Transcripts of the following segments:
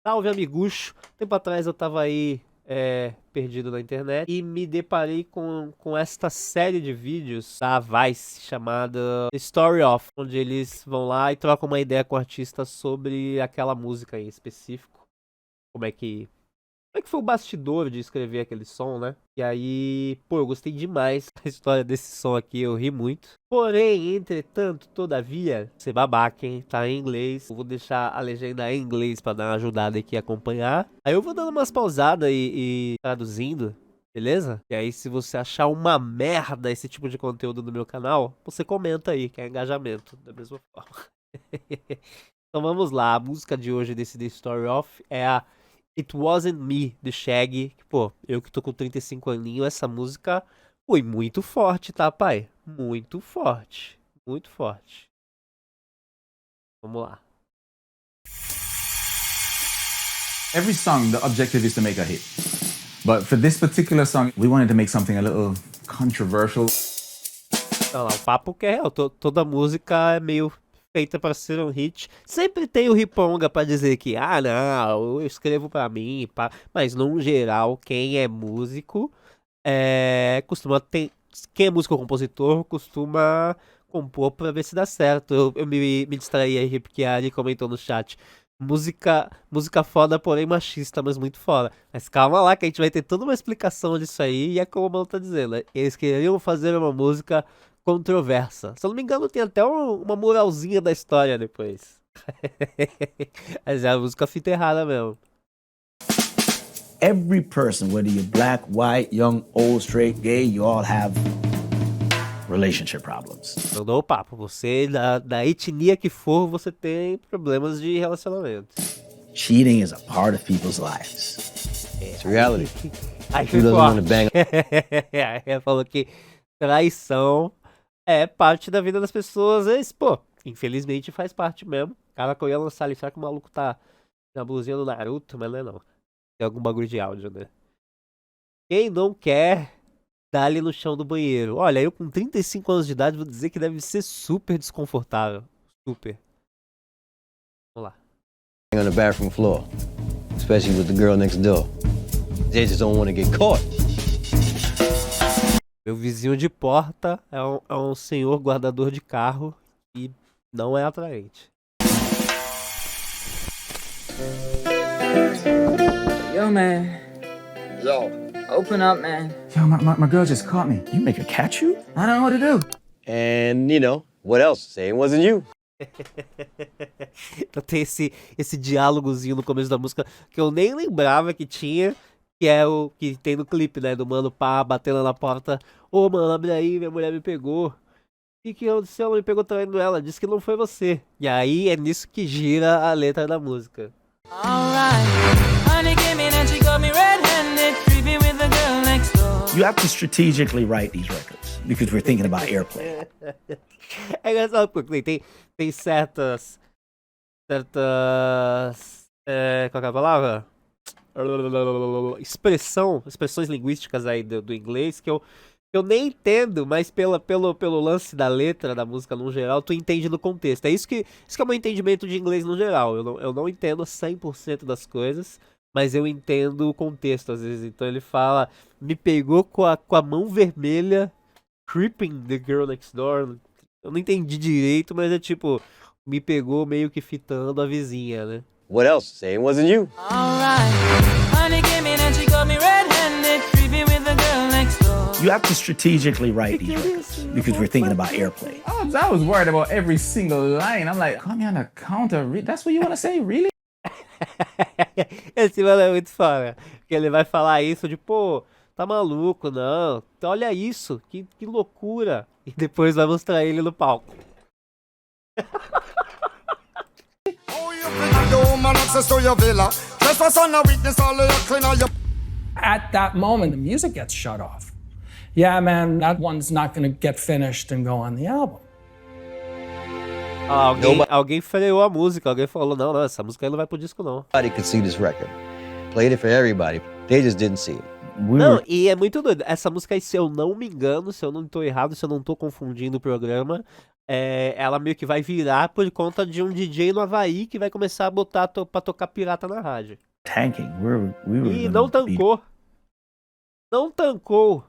Salve, amigucho! Tempo atrás eu tava aí perdido na internet e me deparei com esta série de vídeos da Vice chamada História, onde eles vão lá e trocam uma ideia com o artista sobre aquela música em específico. Como é que foi o bastidor de escrever aquele som, né? E aí, pô, eu gostei demais da história desse som aqui, eu ri muito. Porém, entretanto, todavia, ser babaca, hein? Tá em inglês. Eu vou deixar a legenda em inglês pra dar uma ajudada aqui a acompanhar. Aí eu vou dando umas pausadas e traduzindo, beleza? E aí, se você achar uma merda esse tipo de conteúdo no meu canal, você comenta aí, que é engajamento, da mesma forma. Então vamos lá, a música de hoje desse The Story Off é a It Wasn't Me, de Shaggy. Pô, eu que tô com 35 aninhos, essa música foi muito forte, tá, pai? Muito forte. Muito forte. Vamos lá. Every song, the objective is to make a hit. But for this particular song, we wanted to make something a little controversial. Olha lá, o papo que é real. Toda música é meio feita pra ser um hit. Sempre tem o riponga pra dizer que, ah, não, eu escrevo pra mim, pá. Mas, no geral, quem é músico costuma ter. Quem é músico ou compositor costuma compor pra ver se dá certo. Eu me distraí aí porque a Ari comentou no chat. Música foda, porém machista, mas muito foda. Mas calma lá que a gente vai ter toda uma explicação disso aí. E é como o Mano tá dizendo, né? Eles queriam fazer uma música controversa. Se eu não me engano, tem até uma moralzinha da história depois. Mas é a música fita errada mesmo. Every person, whether you're black, white, young, old, straight, gay, you all have relationship problems. Mandou o papo. Você, da etnia que for, você tem problemas de relacionamento. Cheating is a part of people's lives. It's reality. Aí Who doesn't want to bang? Aí falou que traição é parte da vida das pessoas. Esse, pô, infelizmente faz parte mesmo. Cara, que eu ia lançar ali, será que o maluco tá na blusinha do Naruto? Mas não é não. Tem algum bagulho de áudio, né? Quem não quer dar ali no chão do banheiro? Olha, eu com 35 anos de idade vou dizer que deve ser super desconfortável. Super. Vamos lá. On the bathroom floor, especially with the girl next door. They just don't want to get caught. Meu vizinho de porta é um senhor guardador de carro e não é atraente. Yo, man. Yo. Open up, man. Yo, my girl just caught me. You make a cat shoot? I don't know what to do. And, you know, what else? Saying it wasn't you. Então tem esse diálogozinho no começo da música que eu nem lembrava que tinha, que é o que tem no clipe, né? Do mano pá batendo na porta. Ô, mano, abre aí, minha mulher me pegou. E que aconteceu? Ela me pegou traindo ela, disse que não foi você. E aí é nisso que gira a letra da música. You have to strategically write these records because we're thinking about airplay. É engraçado porque tem certas qual que é a palavra? Expressões linguísticas aí do inglês que eu nem entendo, mas pelo lance da letra da música no geral, tu entende no contexto. Isso que é o meu entendimento de inglês no geral. Eu não entendo 100% das coisas, mas eu entendo o contexto às vezes. Então ele fala, me pegou com a mão vermelha, creeping the girl next door. Eu não entendi direito, mas é tipo, me pegou meio que fitando a vizinha, né? What else? Saying it wasn't you. You have to strategically write these records because we're thinking about airplay. I was worried about every single line. I'm like, caught me on the counter. That's what you want to say? Really? Esse mano é muito foda. Porque ele vai falar isso de, pô, tá maluco, não. Olha isso, que loucura. E depois vai mostrar ele no palco. At that moment, the music gets shut off. Yeah, man, that one's not going to get finished and go on the album. Alguém freou a música, alguém falou, não, essa música aí não vai pro disco, não. Everybody could see this record. Played it for everybody. They just didn't see it. Não, e é muito doido. Essa música aí, se eu não me engano, se eu não tô errado, se eu não tô confundindo o programa, ela meio que vai virar por conta de um DJ no Havaí que vai começar a botar pra tocar pirata na rádio. Tanking. We were E gonna não be tancou. Não tancou.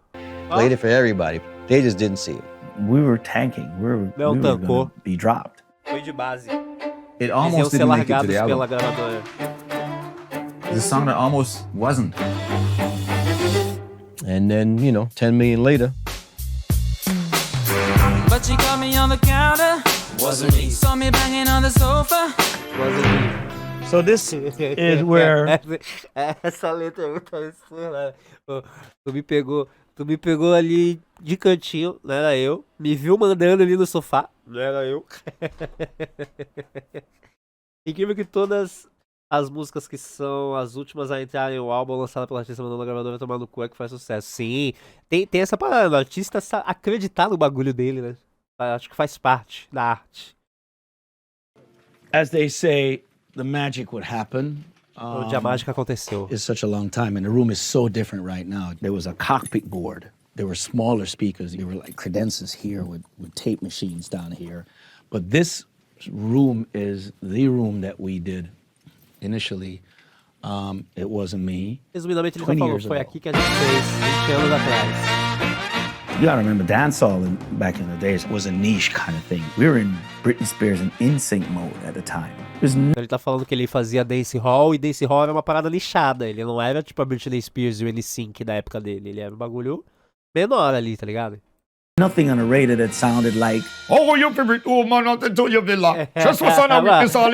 Ó, Played it for everybody. They just didn't see it. we were tanking. Não we were tancou. gonna be dropped. foi de base. It Eles iam almost ser didn't make it to largados the album. pela gravadora. The song that almost wasn't. And then, 10 million later, But she caught me on the counter. Wasn't me. Saw me banging on the sofa. So this is where Essa letra é muito absurda. Tu me pegou ali de cantinho, não era eu. Me viu mandando ali no sofá, não era eu. Incrível que todas as músicas que são as últimas a entrarem no álbum lançada pela artista mandando a gravadora tomar no cu é que faz sucesso. Sim, tem essa parada, o artista acreditar no bagulho dele, né? Acho que faz parte da arte. as they say, the magic would happen. Onde a mágica aconteceu. It's such a long time, and the room is so different right now. There was a cockpit board. There were smaller speakers. There were like credenzas here with tape machines down here. But this room is the room that we did initially. It wasn't me. Resumidamente, ele já 20 falou, years foi ago. aqui que a gente fez 20 anos atrás. You gotta remember, dancehall back in the days was a niche kind of thing. We were in Britney Spears and NSYNC mode at the time. There's Então ele tá falando que ele fazia dancehall, e dancehall era uma parada nichada. Ele não era tipo a Britney Spears e o NSYNC da época dele. Ele era um bagulho menor ali, tá ligado? nothing on the radio that sounded like, Oh, your favorite woman out into your villa. Just for son of witness all.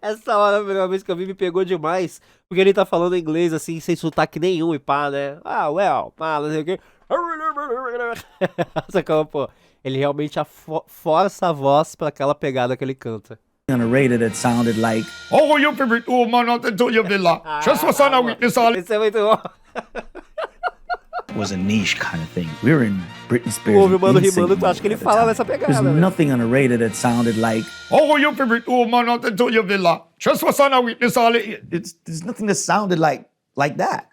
Essa hora, a primeira vez que eu vi, me pegou demais. Porque ele tá falando inglês assim, sem sotaque nenhum e pá, né? Ah, well, pá, não sei o quê. Sacou, pô? Ele realmente força a voz pra aquela pegada que ele canta. on the radio that sounded like, Oh, your favorite woman out into your villa. Just for son of witness all. Esse é muito bom. was a niche kind of thing. We were in Britney Spears Ouve o and mano NSYNC rimando, tu mode acha que ele at the fala time. nessa pegada, There's né? nothing on the radio that sounded like, Oh, your favorite woman out into your villa. Just for son of witness all. there's nothing that sounded like that.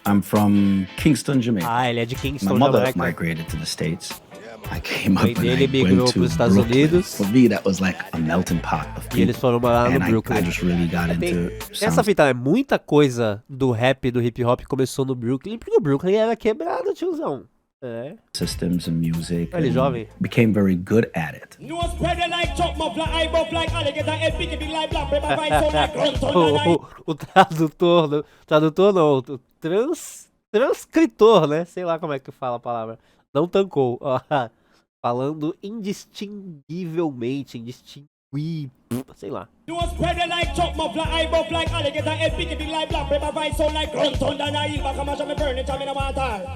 I'm from Kingston, Jamaica. Ah, ele é de My Kingston, mother Jamaica. migrated to the States. I came up Mãe and dele I migrou went to pros Estados Brooklyn. Unidos. For me, that was like a melting pot of E people. eles foram morar no And Brooklyn. I just really got into Essa sounds. fita é muita coisa do rap, do hip hop começou no Brooklyn, porque o Brooklyn era quebrado, tiozão. É. systems and music. Ele and jovem. became very good at it. No spread it like chop muff like eye buff like alligator head big big like black paper right so like grunt on the night. O tradutor não, o transcritor, né? Sei lá como é que fala a palavra. Não tancou. Ó, falando indistinguivelmente, sei lá. No spread it like chop muff like eye buff like alligator head big big like black paper right so like grunt on the night. Back on my shop me burn it, I'm in a water.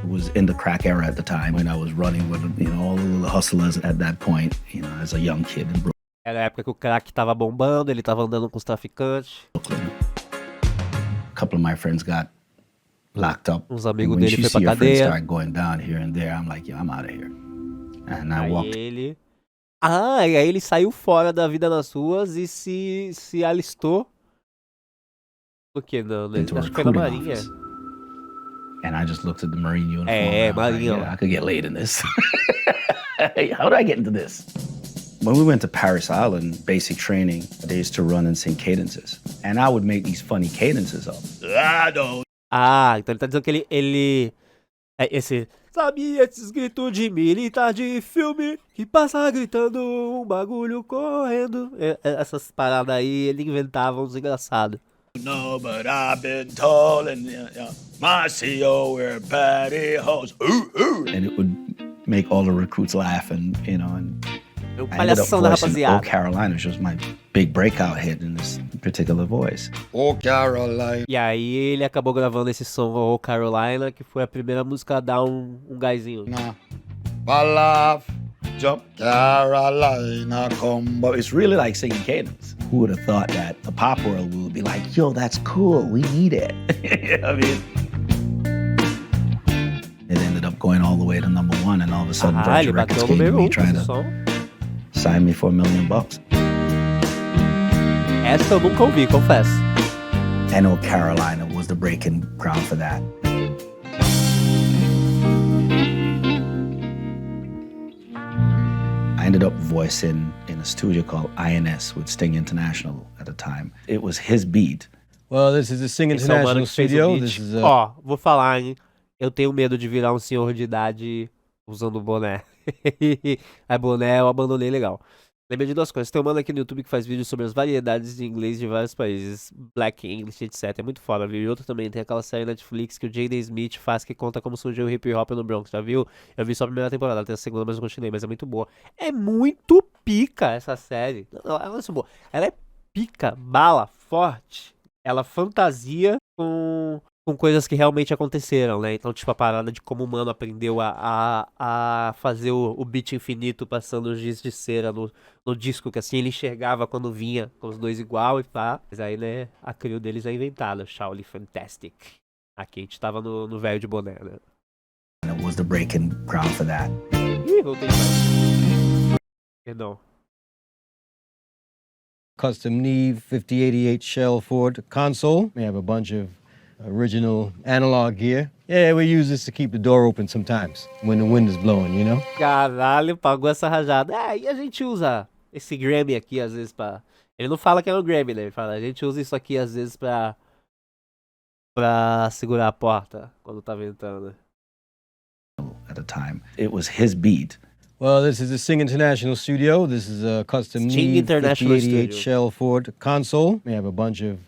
Was in the crack era at the time when I was running with all the hustlers at that point, as a young kid in Era a época que o crack tava bombando, ele tava andando com os traficantes. Brooklyn. A couple of my friends got locked up. Uns And amigos when dele you foi pra see your friends cadeia. start going down here and there, I'm like, I'm out of here. And I Aí walked ele... Ah, e aí ele saiu fora da vida nas ruas e se alistou. O que? Não, into a acho que foi na recruiting Marinha. office. And I just looked at the Marine uniform. É, and I was like, Marinha. yeah, I could get laid in this. How do I get into this? When we went to Paris Island, basic training, they used to run and sing cadences. And I would make these funny cadences up. Ah, então ele tá dizendo que ele esse... Sabe esses gritos de militar de filme que passa gritando um bagulho correndo. Essas paradas aí ele inventava uns engraçados. No, but I've been told, and my CEO, we're patty hoes. And it would make all the recruits laugh, and É o I ended up palhação da voicing rapaziada. Oh Carolina, which was my big breakout hit in this particular voice. Oh, Caroline. E aí ele acabou gravando esse som, Oh Carolina, que foi a primeira música a dar um gásinho. Laugh, jump, Carolina, come. But it's really like singing cadence. Who would have thought that the pop world would be like, yo, that's cool, we need it. I mean, it ended up going all the way to #1, and all of a sudden, Ah, ele Virgin Records bateu came to número me 1 com trying esse to som. sign me for $1 million. Essa eu nunca ouvi, confesso. I know Carolina was the breaking ground for that. ended up voicing in a studio called INS with Sting International at the time. It was his beat. Well, this is the Sing Esse é o mano International que fez o Studio. beat. This is Ó, vou falar, hein? Eu tenho medo de virar um senhor de idade usando boné. Aí boné eu abandonei legal. Lembrei de duas coisas. Tem um mano aqui no YouTube que faz vídeos sobre as variedades de inglês de vários países. Black English, etc. É muito foda, viu? E outro também, tem aquela série Netflix que o Jaden Smith faz que conta como surgiu o hip hop no Bronx, já viu? Eu vi só a primeira temporada, tem a segunda, mas não continuei, mas é muito boa. É muito pica essa série. Não, ela é boa. Ela é pica, bala, forte. Ela fantasia com coisas que realmente aconteceram, né? Então, tipo, a parada de como o mano aprendeu a fazer o beat infinito passando os giz de cera no disco, que assim ele enxergava quando vinha com os dois igual e pá. Mas aí, né, a crew deles é inventada, Shaolin Fantastic. Aqui a gente tava no velho de boné, né? And it was the breaking ground for that. Ih, voltei demais. Perdão. custom Neve 5088 shell Ford console. We have a bunch of original analog gear. Yeah, we use this to keep the door open sometimes when the wind is blowing, you know? Caralho, pagou essa rajada. E a gente usa esse Grammy aqui às vezes pra... Ele não fala que é um Grammy, né? Ele fala, a gente usa isso aqui às vezes pra segurar a porta quando tá ventando. At the time, it was his beat. Well, this is the Sing International Studio. This is a custom Sting Neve International 5088 Studio. shell Ford console. We have a bunch of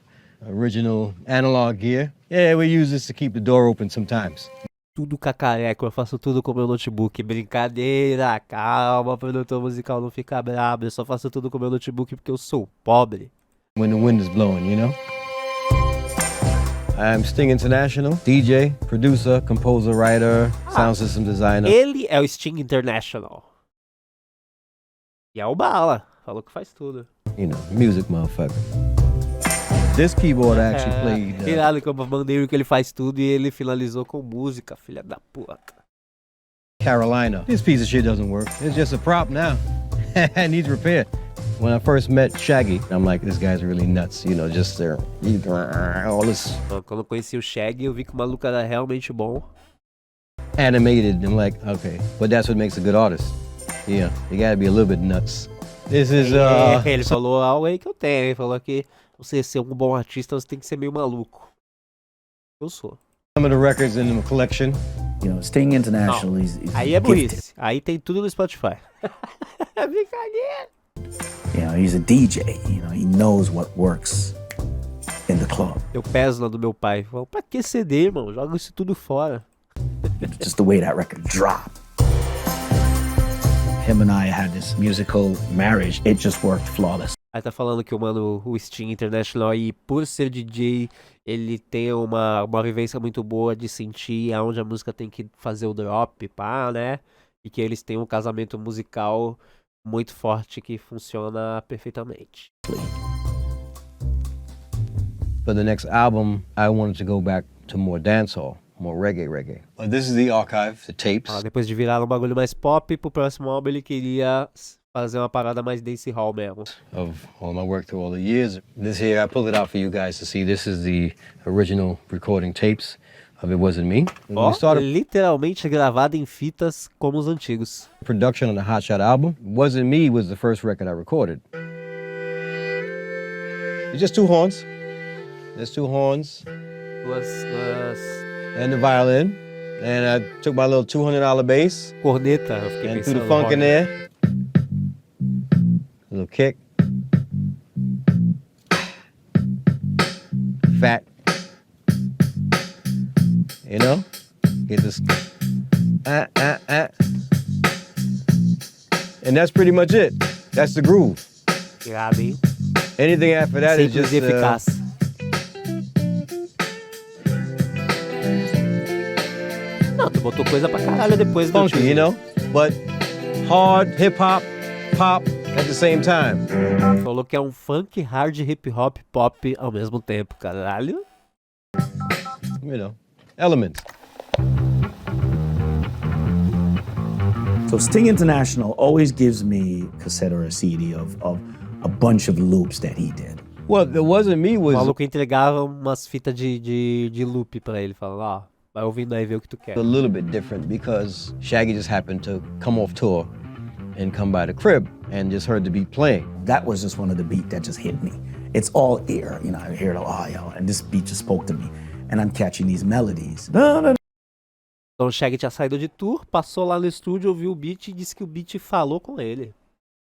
original analog gear. Yeah, we use this to keep the door open sometimes. Tudo cacareco, eu faço tudo com o meu notebook. Brincadeira, calma, produtor musical, não fica brabo. Eu só faço tudo com o meu notebook porque eu sou pobre. When the wind is blowing, you know? I'm Sting International, DJ, producer, composer, writer, sound system designer. Ele é o Sting International. E é o Bala, falou que faz tudo. You know, music motherfucker. This keyboard actually played. Irado que eu mandei que ele faz tudo e ele finalizou com música, filha da puta. Carolina. This piece of shit doesn't work. It's just a prop now. It needs repair. When I first met Shaggy, I'm like, this guy's really nuts, you know, just there, all this Quando eu conheci o Shaggy, eu vi que o maluco era realmente bom. animated. I'm like, okay, but that's what makes a good artist. Yeah, you gotta be a little bit nuts. This is Ele falou algo aí que eu tenho. Ele falou que você ser um bom artista, você tem que ser meio maluco. Eu sou. some of the records in the collection. You know, Sting International. Não. He's Aí é gifted. burrice. Aí tem tudo no Spotify. É brincadeira. You know, he's a DJ. You know, he knows what works in the club. Eu peso lá do meu pai. Falo, pra que CD, irmão? Joga isso tudo fora. Just the way that record dropped. Him and I had this musical marriage. It just worked flawless. Aí tá falando que o Sting International aí, por ser DJ, ele tem uma vivência muito boa de sentir aonde a música tem que fazer o drop, pá, né? E que eles têm um casamento musical muito forte que funciona perfeitamente. For the next album, I wanted to go back to more dancehall, more reggae. But this is the archive, the tapes. Depois de virar um bagulho mais pop, pro próximo álbum ele queria fazer uma parada mais dancehall mesmo. Of all my work through all the years. This here, I pulled it out for you guys to see. This is the original recording tapes of It Wasn't Me. When Ó, we started literalmente gravado em fitas como os antigos. production on the Hot Shot album, It Wasn't Me was the first record I recorded. It's just two horns. There's two horns Duas and the violin. And I took my little $200 bass corneta, eu fiquei and threw pensando. the funk in Roger. there. A little kick. Fat. You know? Get this. And that's pretty much it. That's the groove. Irado, hein? Anything after that is Simples just e eficaz. Não, tu botou coisa pra caralho depois do funky, you know? But hard, hip hop, pop at the same time. Falou que é um funk, hard, hip hop, pop ao mesmo tempo, caralho. You know, elements. So Sting International always gives me a cassette or a CD of a bunch of loops that he did. Well, It Wasn't Me O was maluco entregava umas fitas de loop pra ele, falando, ó, vai ouvindo aí, ver o que tu quer. a little bit different because Shaggy just happened to come off tour and come by the crib and just heard the beat playing. That was just one of the beats that just hit me. It's all ear, you know, I hear it, oh, yo, and this beat just spoke to me. And I'm catching these melodies. Então o Shaggy tinha saído de tour, passou lá no estúdio, ouviu o beat e disse que o beat falou com ele.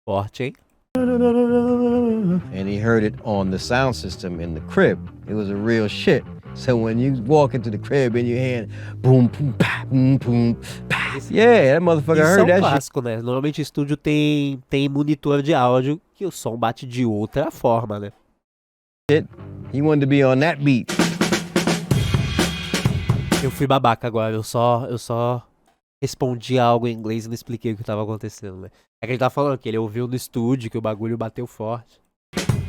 Forte, hein? And he heard it on the sound system in the crib. It was a real shit. So when you walk into the crib and you hear boom, boom, pa, boom, boom, pa. Yeah, that motherfucker Isso é heard um that clássico, né? Normalmente estúdio tem monitor de áudio que o som bate de outra forma, né? shit. He wanted to be on that beat. Eu fui babaca agora, eu só respondi algo em inglês e não expliquei o que tava acontecendo, né? É que ele tava falando que ele ouviu no estúdio, que o bagulho bateu forte.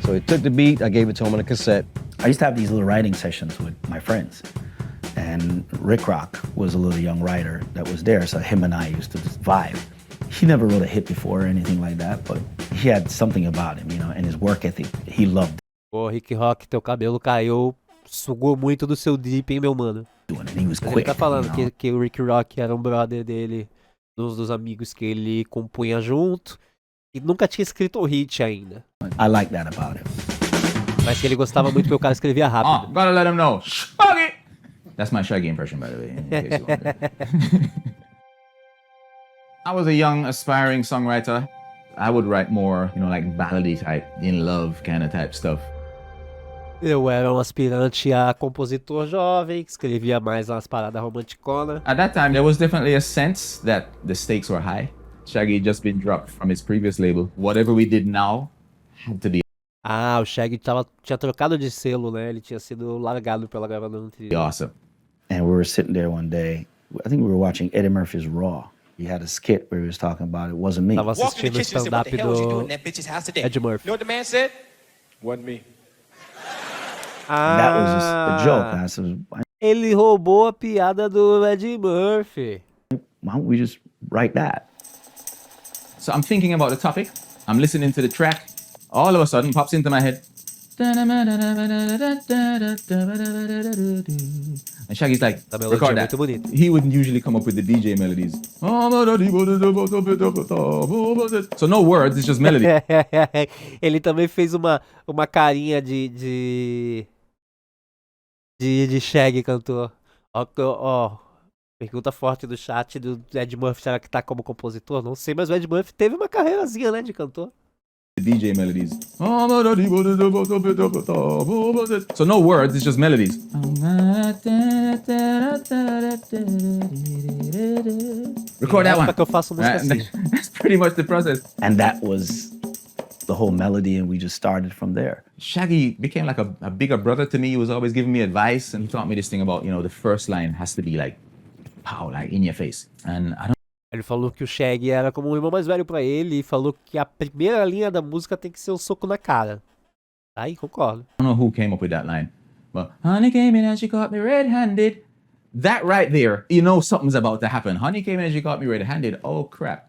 So he took the beat, I gave it to him on a cassette. I used to have these little writing sessions with my friends. And Rick Rock was a little young writer that was there, so him and I used to just vibe. He never wrote a hit before or anything like that, but he had something about him, you know, and his work ethic, he loved it. Pô, Rick Rock, teu cabelo caiu, sugou muito do seu drip, hein, meu mano? And he was Ele quick, tá falando you know? que o Rick Rock era um brother dele, um dos amigos que ele compunha junto, e nunca tinha escrito um hit ainda. I like that about him. Mas que ele gostava muito porque o cara escrevia rápido. Oh, gotta let him know. Shaggy! That's my Shaggy impression, by the way. In case you wondered. I was a young, aspiring songwriter. I would write more, you know, like ballady type, in love kind of type stuff. Eu era um aspirante a compositor jovem, que escrevia mais umas paradas romanticonas. At that time, there was definitely a sense that the stakes were high. Shaggy had just been dropped from his previous label. Whatever we did now had to be Ah, o Shaggy tinha trocado de selo, né? Ele tinha sido largado pela gravadora anterior. awesome. And we were sitting there one day, I think we were watching Eddie Murphy's Raw. He had a skit where he was talking about it wasn't me. Tava Walked in the assistindo o kitchen and said, "What stand-up the hell is you doing in do that bitch's house today?" Ed Murphy. You know what the man said? Wasn't me. That was just a joke. And I said, Ele roubou a piada do Ed Murphy. why don't we just write that? So I'm thinking about the topic. I'm listening to the track. All of a sudden, pops into my head. And Shaggy's like, Essa melodia record é that. muito bonita. He wouldn't usually come up with the DJ melodies. So no words, it's just melody. Ele também fez uma carinha de Shaggy cantor. Ó, pergunta forte do chat do Ed Murphy, será que tá como compositor? Não sei, mas o Ed Murphy teve uma carreirazinha, né, de cantor. The DJ melodies. So no words, it's just melodies. Record that one. Que eu faço música assim. That's pretty much the process. And that was the whole melody, and we just started from there. Shaggy became like a bigger brother to me. He was always giving me advice, and he taught me this thing about, you know, the first line has to be like, pow, like in your face. And I don't Ele falou que o Shaggy era como um irmão mais velho pra ele e falou que a primeira linha da música tem que ser o soco na cara. Aí, concordo. know who came up with that line, but honey came in and she caught me red-handed. That right there, you know something's about to happen. Honey came in and she caught me red-handed. Oh crap.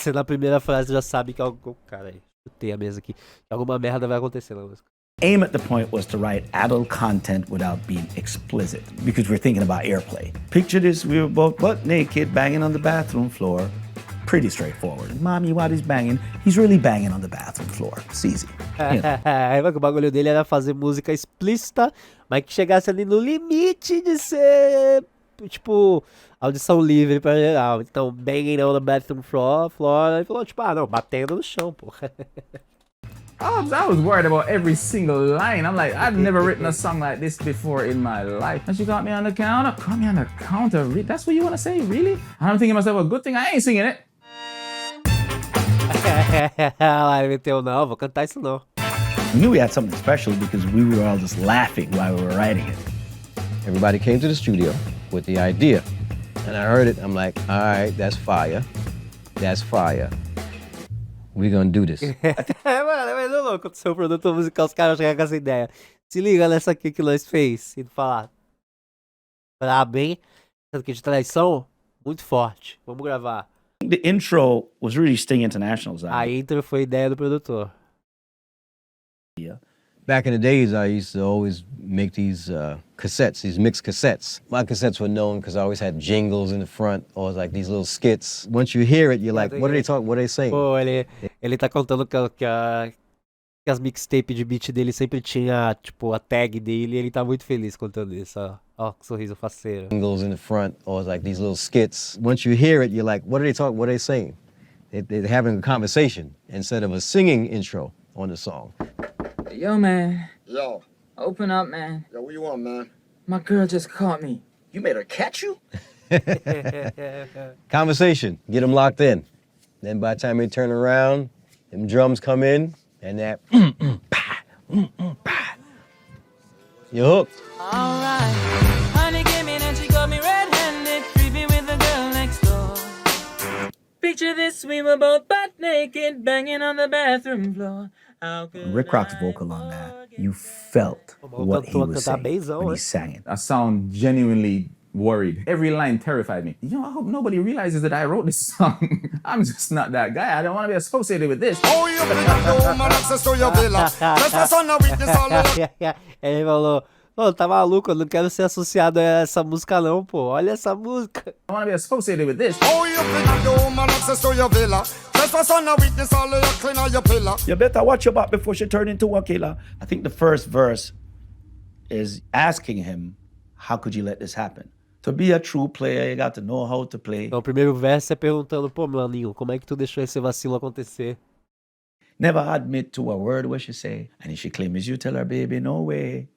Você na primeira frase já sabe que algo... Cara, aí, chutei a mesa aqui. Alguma merda vai acontecer na música. Aim at the point was to write adult content without being explicit, because we're thinking about airplay. Picture this, we were both butt naked, banging on the bathroom floor. Pretty straightforward. Mommy, while he's banging, he's really banging on the bathroom floor. It's easy. You know. O bagulho dele era fazer música explícita, mas que chegasse ali no limite de ser, tipo, audição livre pra geral. Então, banging on the bathroom floor, ele falou, tipo, não, batendo no chão, porra. I was worried about every single line. I'm like, I've never written a song like this before in my life. And she got me on the counter. Caught me on the counter. That's what you want to say? Really? And I'm thinking to myself, well, good thing I ain't singing it. Lá ele meteu, não, vou cantar isso não. We knew we had something special because we were all just laughing while we were writing it. Everybody came to the studio with the idea. And I heard it, I'm like, all right, that's fire. That's fire. We're gonna do this. Mano, mas não louco, seu produtor musical, os caras chegaram com essa ideia. Se liga nessa aqui que nós fez. E falar. Brabo, hein? Essa aqui de traição, muito forte. Vamos gravar. The intro was really Sting International's idea. A intro foi ideia do produtor. Back in the days, I used to always make these cassettes, these mixed cassettes. My cassettes were known because I always had jingles in the front, or like these little skits. Once you hear it, you're like, what are they talking, what are they saying? Pô, ele tá contando que as mixtape de beat dele sempre tinha, tipo, a tag dele e ele tá muito feliz contando isso, ó. Ó, que sorriso faceiro. Jingles in the front, or like these little skits. Once you hear it, you're like, what are they talking, what are they saying? They're having a conversation instead of a singing intro on the song. Yo, man. Yo, Open up, man. yo, what you want, man? My girl just caught me. You made her catch you? Conversation, get them locked in. Then by the time they turn around, them drums come in, and that you're hooked. Alright, honey came in and she got me red-handed, creepy with the girl next door. Picture this, we were both butt naked, banging on the bathroom floor. How could Rick Rock's I vocal on that, you felt what he was saying when he sang it. I sound genuinely worried. Every line terrified me. You know, I hope nobody realizes that I wrote this song. I'm just not that guy. I don't want to be associated with this. Oh, you bring no man access to your villa. Just for son of witness all of your... Ele falou, pô, tá maluco, eu não quero ser associado a essa música não, pô. Olha essa música. I don't want to be associated with this. Oh, you bring no man access to your villa. Just for son of witness all of your clean or your pillar. You better watch your back before she turn into a killer. I think the first verse is asking him, how could you let this happen? To be a true player, you got to know how to play. Então, o primeiro verso é perguntando, pô, meu aninho, como é que tu deixou esse vacilo acontecer? Never admit to a word what she say. And if she claims you, tell her, baby, no way.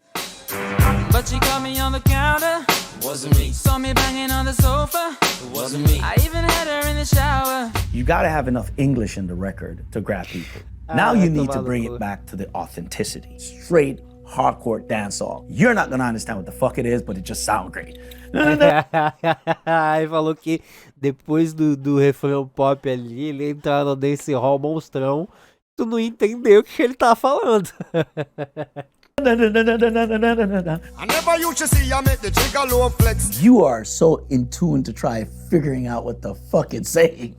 But she caught me on the counter. Wasn't me. Saw me banging on the sofa. It wasn't me. I even had her in the shower. You got to have enough English in the record to grab people. Now you need to bring maluco. it back to the authenticity. Straight hardcore dancehall. You're not gonna understand what the fuck it is, but it just sounds great. Aí falou que depois do refrão pop ali, ele entrar no dance hall monstrão, tu não entendeu o que ele tava falando. I never used to see you make the jigger low flex. You are so in tune to try figuring out what the fuck it's saying.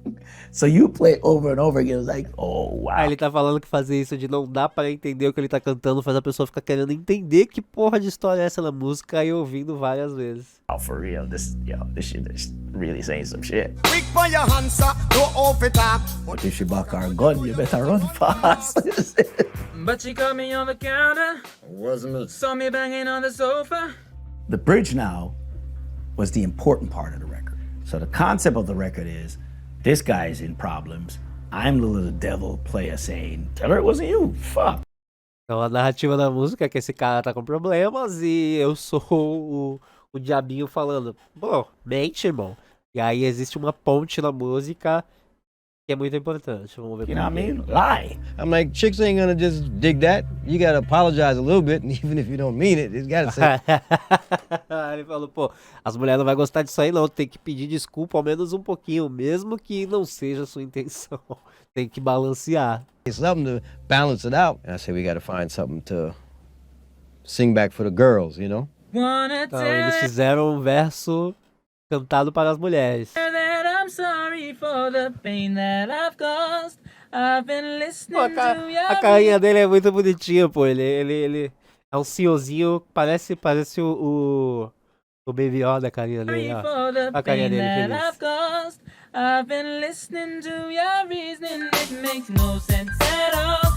So you play over and over again. It's like, oh wow. Aí ele tá falando que fazer isso de não dá pra entender o que ele tá cantando, faz a pessoa ficar querendo entender que porra de história é essa na música e ouvindo várias vezes. Oh, for real, this shit is really saying some shit. Quick for your hands, sir. Don't off it up. But if she back our gun, you better run fast. But she caught me on the counter. Wasn't me. Saw me banging on the sofa. The bridge now was the important part of the record. So the concept of the record is, this guy's in problems. I'm the little devil player saying, tell her it wasn't you. Fuck. Então a narrativa da música é que esse cara tá com problemas e eu sou o diabinho falando, pô, mente, irmão. E aí existe uma ponte na música que é muito importante. Vamos ver. You know what I mean? Lie. I'm like, chicks ain't gonna just dig that. You gotta apologize a little bit, and even if you don't mean it, you gotta say. Ele falou, pô, as mulheres não vão gostar disso aí não, tem que pedir desculpa ao menos um pouquinho, mesmo que não seja a sua intenção. Tem que balancear. Something to balance it out. And I say we gotta find something to sing back for the girls, you know? Wanna Então tell eles fizeram um verso cantado para as mulheres. her that I'm sorry for the pain that I've caused. I've been listening Pô, to your a carinha dele é muito bonitinha, pô. Ele é um senhorzinho, parece o Baby O da carinha dele, ó. for the A carinha pain dele that I've feliz. caused. I've been listening to your reasoning. It makes no sense at all.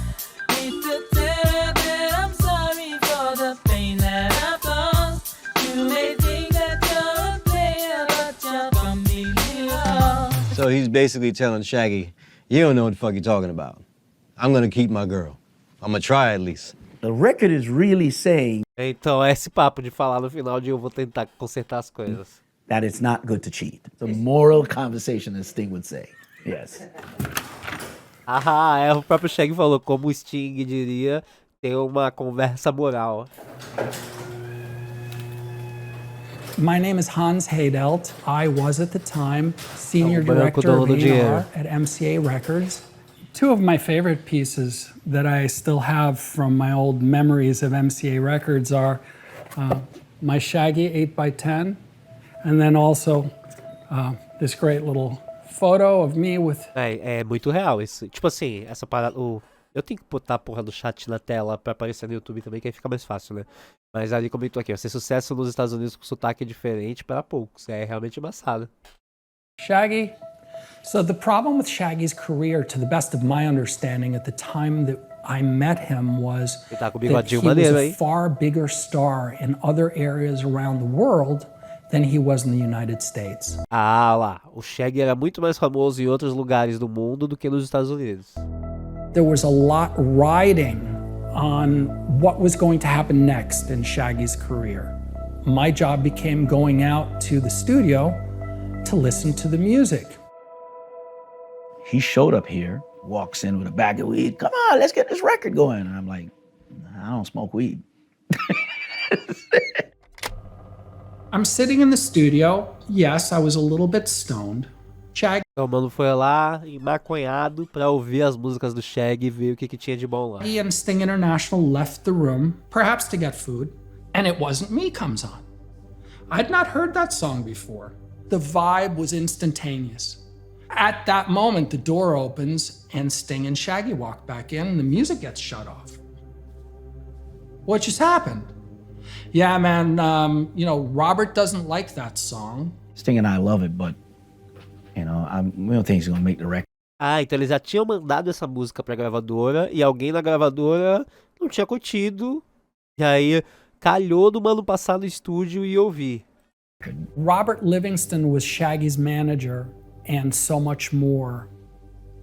Need to tell her that I'm sorry for the pain that I've caused. You may think that you're a player, but you're completely lost. So he's basically telling Shaggy, you don't know what the fuck you're talking about. I'm gonna keep my girl. I'm gonna try at least. The record is really saying Então é esse papo de falar no final de eu vou tentar consertar as coisas. that it's not good to cheat. It's a moral conversation, as Sting would say. Yes. Ah, é, o próprio Shaggy falou, como o Sting diria, ter uma conversa moral. My name is Hans Heydelt. I was at the time senior O branco director of dono do dinheiro. A&R at MCA Records. Two of my favorite pieces that I still have from my old memories of MCA Records are my Shaggy 8x10, and then also this great little photo of me with... É muito real isso. Tipo assim, essa parada, Eu tenho que botar a porra do chat na tela pra aparecer no YouTube também, que aí fica mais fácil, né? Mas ali comentou aqui, ó, ser sucesso nos Estados Unidos com sotaque diferente para poucos. É realmente embaçado. Shaggy. So the problem with Shaggy's career, to the best of my understanding at the time that I met him, was Ele tá com o that bigodinho he was maneiro, a hein? far bigger star in other areas around the world than he was in the United States. Ah lá, o Shaggy era muito mais famoso em outros lugares do mundo do que nos Estados Unidos. There was a lot riding on what was going to happen next in Shaggy's career. My job became going out to the studio to listen to the music. He showed up here, walks in with a bag of weed. Come on, let's get this record going. And I'm like, I don't smoke weed. I'm sitting in the studio. Yes, I was a little bit stoned. Shaggy Então o mano foi lá, maconhado, pra ouvir as músicas do Shaggy e ver o que tinha de bom lá. and Sting International left the room, perhaps to get food, and It Wasn't Me comes on. I'd not heard that song before. The vibe was instantaneous. At that moment, the door opens and Sting and Shaggy walk back in and the music gets shut off. What just happened? Yeah, man, Robert doesn't like that song. Sting and I love it, but, we don't think he's gonna make the record. Ah, então eles já tinham mandado essa música pra gravadora e alguém na gravadora não tinha curtido. E aí calhou do mano passar no estúdio e ouvir. Robert Livingston was Shaggy's manager and so much more.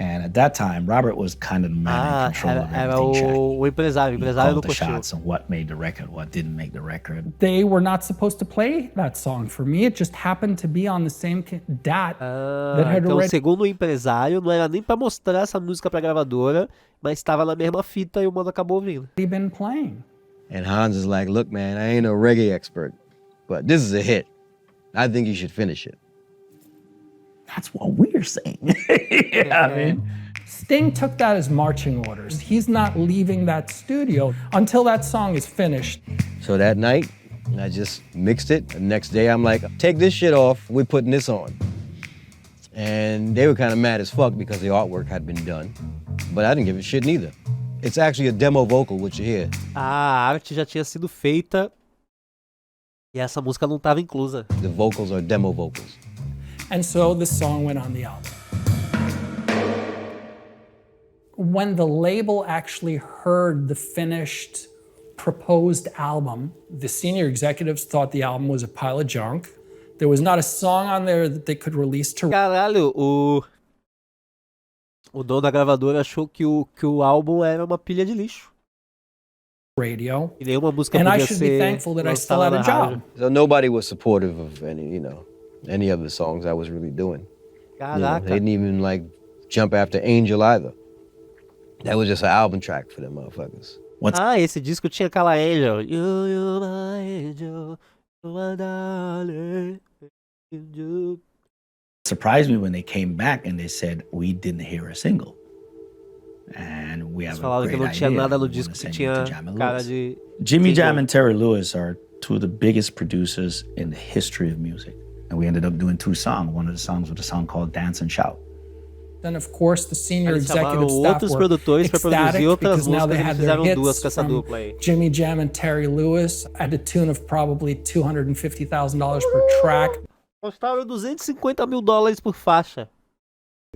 And at that time, Robert was kind of the man in control of Era everything, Shaggy. o empresário. O He empresário não called the curtiu. shots on what made the record, what didn't make the record. They were not supposed to play that song for me. It just happened to be on the same DAT that had Então, already segundo o empresário, não era nem pra mostrar essa música pra gravadora, mas estava na mesma fita e o mano acabou ouvindo. been playing. And Hans is like, look, man, I ain't no reggae expert, but this is a hit. I think you should finish it. That's what we're saying. I mean, Sting took that as marching orders. He's not leaving that studio until that song is finished. So that night, I just mixed it. The next day, I'm like, take this shit off. We're putting this on. And they were kind of mad as fuck because the artwork had been done. But I didn't give a shit neither. It's actually a demo vocal, what you hear. A arte já tinha sido feita e essa música não estava inclusa. The vocals are demo vocals. And so the song went on the album. When the label actually heard the finished proposed album, the senior executives thought the album was a pile of junk. There was not a song on there that they could release to Caralho, o dono da gravadora achou que o álbum era uma pilha de lixo. radio. E nenhuma música And I podia should be ser thankful that I still lançada had a na rádio. job. So nobody was supportive of any of the songs I was really doing. Caraca. They didn't even like jump after Angel either. That was just an album track for them motherfuckers. Ah, esse disco tinha aquela Angel. You're my angel, you're my darling. surprised me when they came back and they said, we didn't hear a single. And we have Eles a falaram que great não tinha idea. nada no We wanna disco que send you to tinha Jam and cara Lewis. de... Jimmy single. Jam and Terry Lewis are two of the biggest producers in the history of music. And we ended up doing two songs. One of the songs was a song called Dance and Shout. Then, of course, the senior Eles chamaram executive staff outros were produtores pra ecstatic produzir outras because now músicas they e eles had their fizeram duas hits com essa from dupla aí. Jimmy Jam and Terry Lewis at a tune of probably $250,000 per track. Custaram $250 mil por faixa.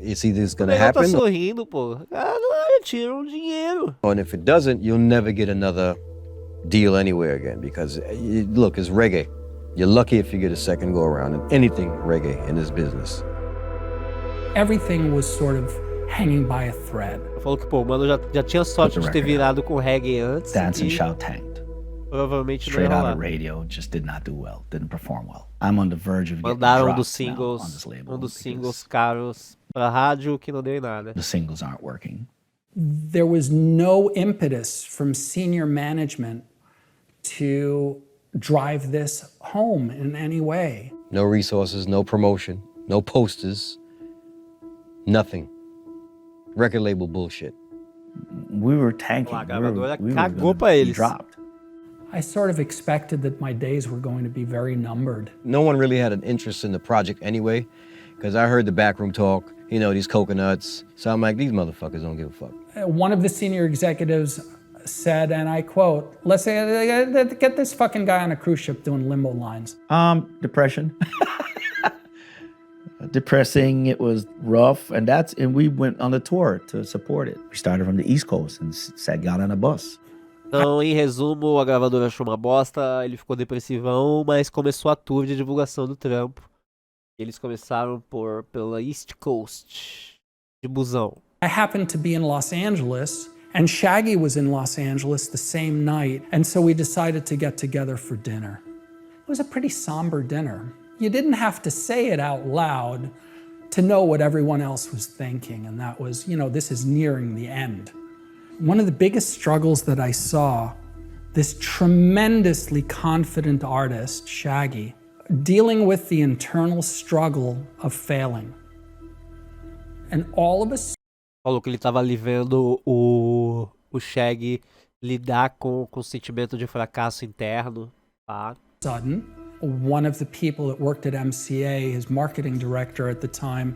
You see this O gonna negócio tá happen? sorrindo, pô. Ah, não, tiram dinheiro. And if it doesn't, you'll never get another deal anywhere again because, look, it's reggae. You're lucky if you get a second go around in anything reggae in this business. Everything was sort of hanging by a thread. Falou que, pô, o mano já tinha sorte de ter virado com reggae antes. Dance and e Shout tanked. provavelmente não Straight ia out rolar. of radio, just did not do well, didn't perform well. I'm on the verge of getting Mandaram dropped dos now singles, on this label um dos because singles caros pra rádio que não deu em nada. the singles aren't working. There was no impetus from senior management to drive this home in any way. No resources, no promotion, no posters, nothing. Record label bullshit. We were tanking. A We were, gravadora we were cagou gonna pra be eles. dropped. I sort of expected that my days were going to be very numbered. No one really had an interest in the project anyway, because I heard the backroom talk. you know, these coconuts. So I'm like, these motherfuckers don't give a fuck. One of the senior executives said, and I quote, let's say, get this fucking guy on a cruise ship doing limbo lines. Depression. Depressing, it was rough, and we went on the tour to support it. We started from the East Coast and got on a bus. Então, em resumo, a gravadora achou uma bosta, ele ficou depressivão, mas começou a tour de divulgação do trampo. Eles começaram pela East Coast, de busão. I happened to be in Los Angeles, and Shaggy was in Los Angeles the same night, and so we decided to get together for dinner. It was a pretty somber dinner. You didn't have to say it out loud to know what everyone else was thinking, and that was, you know, this is nearing the end. One of the biggest struggles that I saw, this tremendously confident artist, Shaggy, dealing with the internal struggle of failing. And all of a sudden, Falou que ele tava ali vendo o Shaggy lidar com o sentimento de fracasso interno, tá? One of the people that worked at MCA, his marketing director at the time,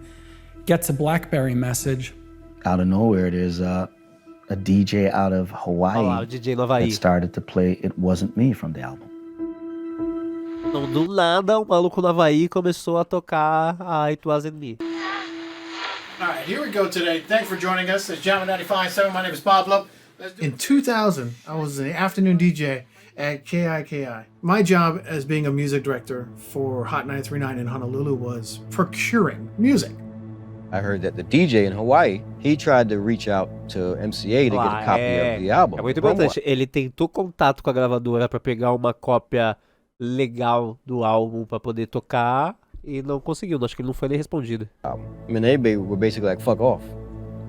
gets a BlackBerry message. Out of nowhere, there's a DJ out of Hawaii, o DJ no Havaí. That started to play It Wasn't Me from the album. Então, do nada, o maluco no Havaí começou a tocar a It Wasn't Me. All right, here we go today. Thanks for joining us. It's Jam 95.7. My name is Pablo. In 2000, I was an afternoon DJ at KIKI. My job as being a music director for Hot 93.9 in Honolulu was procuring music. I heard that the DJ in Hawaii, he tried to reach out to MCA to get a copy of the album. É muito importante. Ele tentou contato com a gravadora para pegar uma cópia legal do álbum para poder tocar e não conseguiu. Acho que ele não foi nem respondido. I mean, they were basically like, fuck off.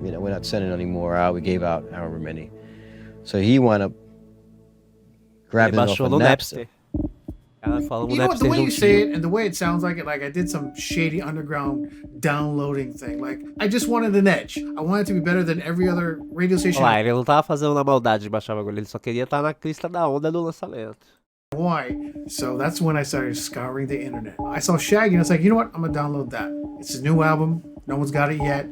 You know, we're not sending any more out. We gave out however many. So he wound up grabbing it off of Napster. You know what, the way you say it and the way it sounds like I did some shady underground downloading thing. Like, I just wanted an edge. I wanted to be better than every other radio station. Olha lá, ele não tava fazendo na maldade de baixar o bagulho, ele só queria estar na crista da onda do lançamento. Why? So that's when I started scouring the internet. I saw Shaggy and I was like, you know what? I'm gonna download that. It's a new album. No one's got it yet.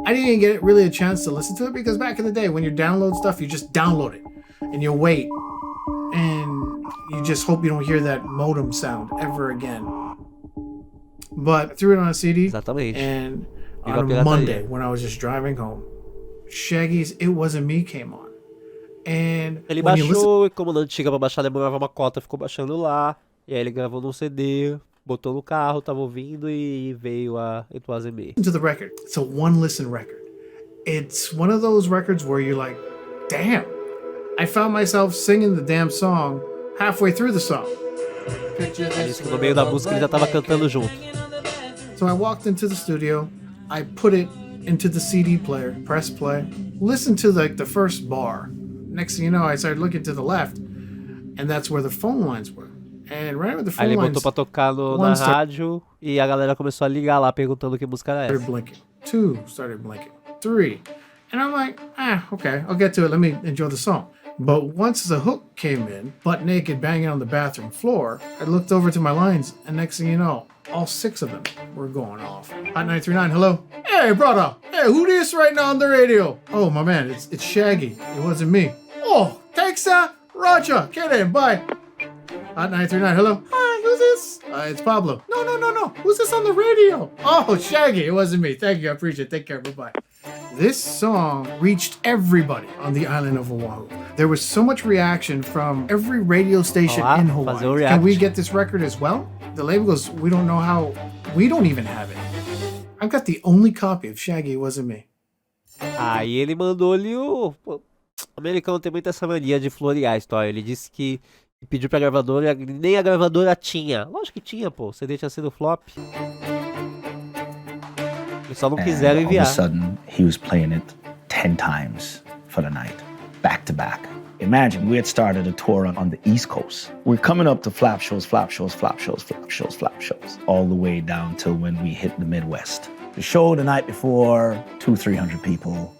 I didn't even get really a chance to listen to it because back in the day, when you download stuff, you just download it and you wait and you just hope you don't hear that modem sound ever again. But I threw it on a CD. Exatamente. And on a Monday when I was just driving home, Shaggy's It Wasn't Me came on. And ele baixou, e como não tinha pra baixar, demorava uma cota, ficou baixando lá. E aí ele gravou num CD, botou no carro, tava ouvindo e veio a It Wasn't Me. To the record. It's a one listen record. It's one of those records where you're like, damn, I found myself singing the damn song halfway through the song. No meio da música ele já tava cantando junto. So I walked into the studio, I put it into the CD player, press play, listened to like the first bar. Next thing you know, I started looking to the left, and that's where the phone lines were. And right with the phone aí ele lines, botou pra tocar na rádio e a galera começou a ligar lá perguntando que música era essa. Started blinking. 2 started blinking. 3. And I'm like, okay, I'll get to it. Let me enjoy the song. But once the hook came in, butt naked banging on the bathroom floor, I looked over to my lines, and next thing you know, all 6 of them were going off. Hot 939, hello? Hey, brother. Hey, who this right now on the radio? Oh, my man, it's Shaggy. It wasn't me. Oh, thanks, Roger. Get in, bye. Hot 939, hello? Hi, who's this? It's Pablo. No. Who's this on the radio? Oh, Shaggy. It wasn't me. Thank you. I appreciate it. Take care. Bye-bye. This song reached everybody on the island of Oahu. There was so much reaction from every radio station in Hawaii. Can we get this record as well? The label goes, we don't know how. We don't even have it. I've got the only copy of Shaggy, It Wasn't Me. Aí ele mandou-lhe o... O americano tem muito essa mania de florear a história. Ele disse que pediu pra gravadora, nem a gravadora tinha. Lógico que tinha, pô. O CD tinha sido flop. Eles só não quiseram enviar. All of a sudden, he was playing it 10 times for the night, back to back. Imagine, we had started a tour on the East Coast. We're coming up to flap shows, all the way down till when we hit the Midwest. The show the night before, 200-300 people.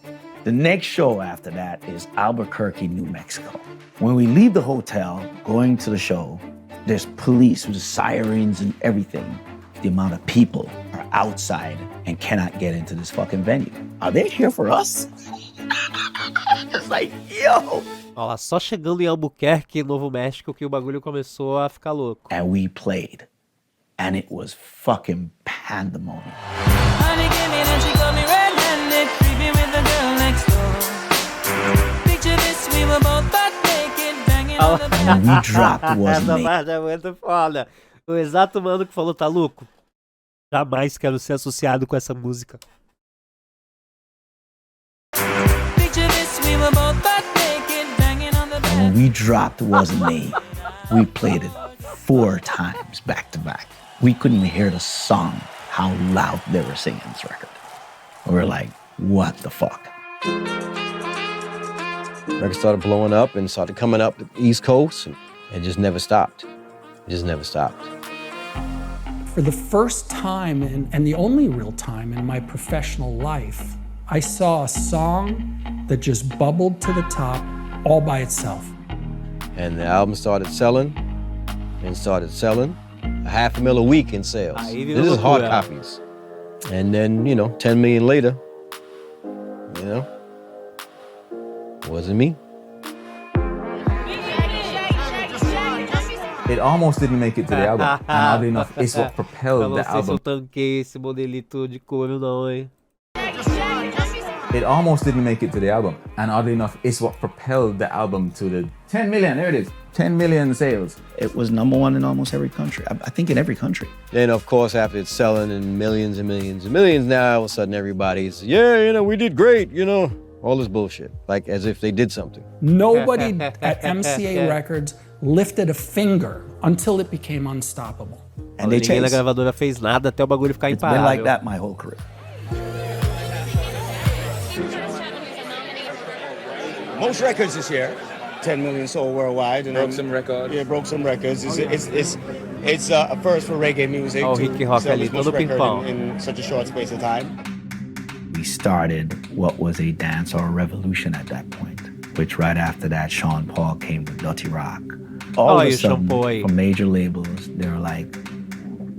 The next show after that is Albuquerque, New Mexico. When we leave the hotel, going to the show, there's police with sirens and everything. The amount of people are outside and cannot get into this fucking venue. Are they here for us? It's like, yo. Ó lá, só chegando em Albuquerque, Novo México, que o bagulho começou a ficar louco. And we played. And it was fucking pandemonium. Honey came in and she got me red-handed, creepy with the girl next door. Picture this, we were both butt naked, banging on the bed. And we dropped wasn't Essa me. parte é muito foda. O exato mano que falou, tá louco? Jamais quero ser associado com essa música. Picture this, we were both butt naked, banging on the bed. And when we dropped wasn't me, we played it 4 times back to back. We couldn't even hear the song, how loud they were singing this record. We were like, what the fuck? Record started blowing up and started coming up the East Coast and just never stopped. It just never stopped. For the first time, and the only real time in my professional life, I saw a song that just bubbled to the top all by itself. And the album started selling and started selling. 500,000 a week in sales. This is hard copies. And then, 10 million later, wasn't me. It almost didn't make it to the album. And oddly enough, it's what propelled the Eu não sei se eu album. tanquei esse modelito de couro não, hein. It almost didn't make it to the album. And oddly enough, it's what propelled the album to the 10 million. There it is. 10 million sales. It was #1 in almost every country. I think in every country. Then, of course, after it's selling in millions and millions and millions, now all of a sudden everybody's, yeah, we did great, all this bullshit. Like as if they did something. Nobody at MCA Records lifted a finger until it became unstoppable. And they Ninguém na chased. gravadora fez nada até o bagulho ficar It's been imparável. like that my whole career. Most records this year, 10 million sold worldwide. And Broke some records. Yeah, broke some records. It's a first for reggae music Oh, to Ricky Rock sell ali, this much todo record pimpão. in such a short space of time. We started what was a dancehall revolution at that point, which right after that, Sean Paul came with Dirty Rock. All of a you Sean sudden, Paul aí. from major labels, they were like,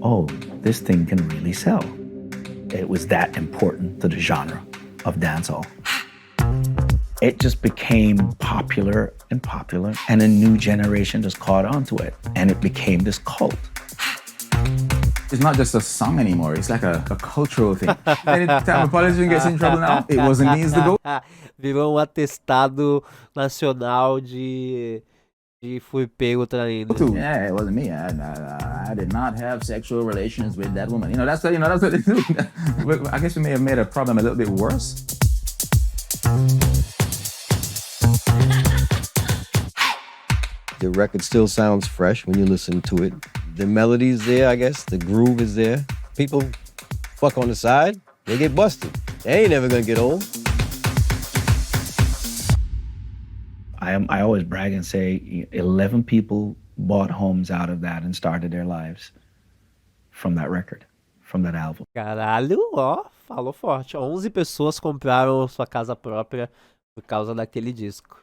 oh, this thing can really sell. It was that important to the genre of dancehall. It just became popular, and a new generation just caught on to it, and it became this cult. It's not just a song anymore. It's like a cultural thing. Anytime a politician gets in trouble now, it wasn't me, it's the go. Virou um atestado nacional de fui pego traindo. Yeah, it wasn't me. I did not have sexual relations with that woman. That's what they do. But I guess we may have made a problem a little bit worse. The record still sounds fresh when you listen to it. The melody's there, I guess. The groove is there. People fuck on the side, they get busted. They ain't never gonna get old. I always brag and say 11 people bought homes out of that and started their lives from that record, from that album. Caralho, ó, falou forte. 11 pessoas compraram sua casa própria por causa daquele disco.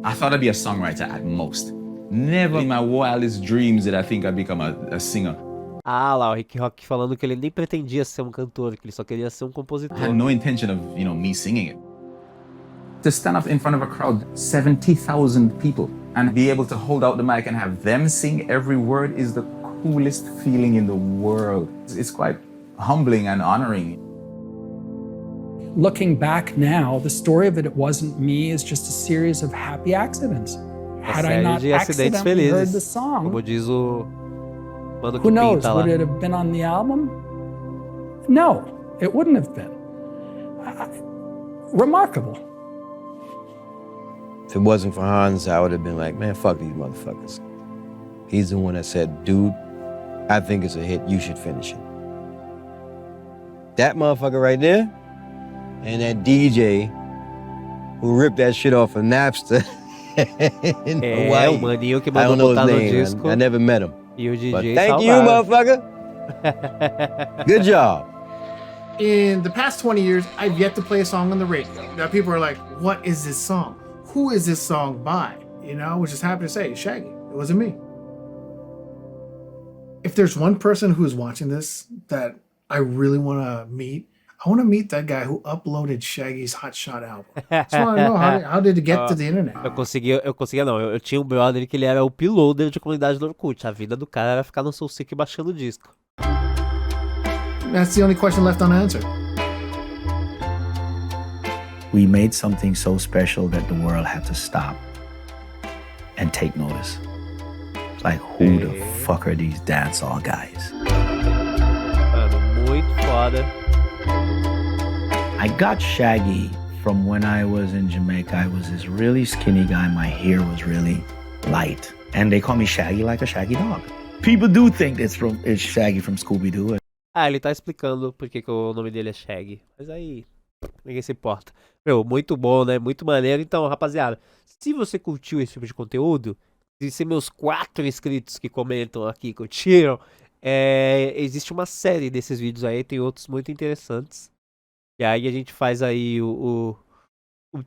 I thought I'd be a songwriter at most. Never in my wildest dreams did I think I'd become a singer. Ah lá, o Rick Rock falando que ele nem pretendia ser um cantor, que ele só queria ser um compositor. I had no intention of, me singing it. To stand up in front of a crowd, 70,000 people, and be able to hold out the mic and have them sing every word is the coolest feeling in the world. It's quite humbling and honoring. Looking back now, the story of it wasn't me is just a series of happy accidents. Had I Série not de acidentes accidentally heard the felizes. song, Como diz o mano que who knows, pinta lá. would it have been on the album? No, it wouldn't have been. Remarkable. If it wasn't for Hans, I would have been like, man, fuck these motherfuckers. He's the one that said, dude, I think it's a hit, you should finish it. That motherfucker right there, and that DJ who ripped that shit off of Napster in Hawaii. O maninho que I mandou don't know botar his no name, disco. I never met him. E o But DJ thank you, salvaram. motherfucker. Good job. In the past 20 years, I've yet to play a song on the radio. Now people are like, what is this song? Who is this song by? Which is happy to say, Shaggy. It wasn't me. if there's one person who's watching this that I really want to meet, I want to meet that guy who uploaded Shaggy's Hot Shot album. Just want to know how did it get to the internet? Eu tinha um brother que ele era o uploader de comunidade do Orkut. A vida do cara era ficar no SoulSeek baixando o disco. That's the only question left unanswered. We made something so special that the world had to stop and take notice. Like, who the fuck are these dancehall guys? Mano, muito foda. I got Shaggy from when I was in Jamaica. I was this really skinny guy. My hair was really light. And they call me Shaggy like a shaggy dog. People do think it's Shaggy from Scooby-Doo. Ah, ele tá explicando por que o nome dele é Shaggy. Mas aí, ninguém se importa. Meu, muito bom, né? Muito maneiro. Então, rapaziada, se você curtiu esse tipo de conteúdo, e se meus 4 inscritos que comentam aqui curtiram, existe uma série desses vídeos aí, tem outros muito interessantes. E aí a gente faz aí o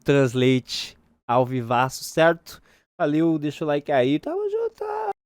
translate ao vivaço, certo? Valeu, deixa o like aí, tamo junto!